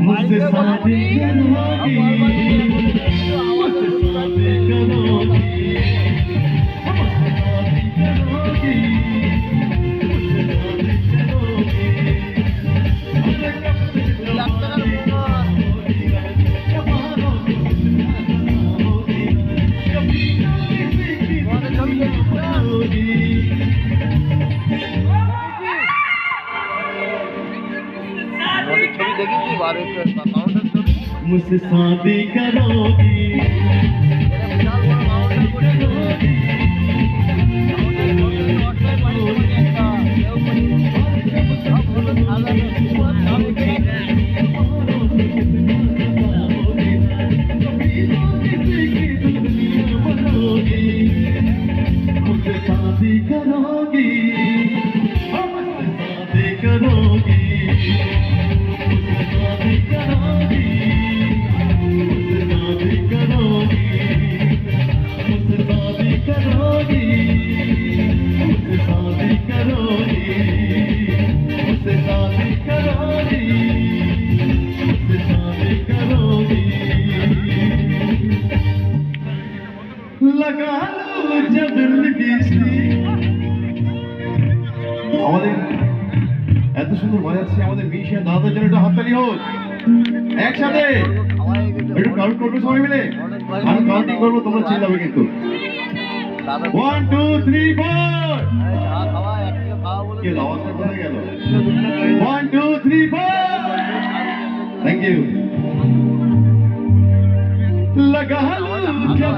मुझसे शादी करोगी, मुझसे शादी करोगी, शादी करोगी, मुझसे शादी करोगी। मुझसे शादी करोगी, मुझसे शादी करोगी, मुझसे शादी करोगी, मुझसे शादी करोगी, मुझसे शादी करोगी, मुझसे शादी करोगी, मुझसे शादी करोगी, मुझसे शादी करोगी, मुझसे शादी करोगी। लगा लो जब আমাদের এত সুন্দর বাজাচ্ছে আমাদের মিশিয়া দাদার জন্য একটা হাততালি হোক একসাথে একটু কাউন্ট করবো সবাই মিলে আমি কাউন্টিং করবো তোমরা চিল্লাবে কিন্তু 1 2 3 4 কি আওয়াজটা কোথায় গেল 1 2 3 4 থ্যাংক ইউ लगा लो जब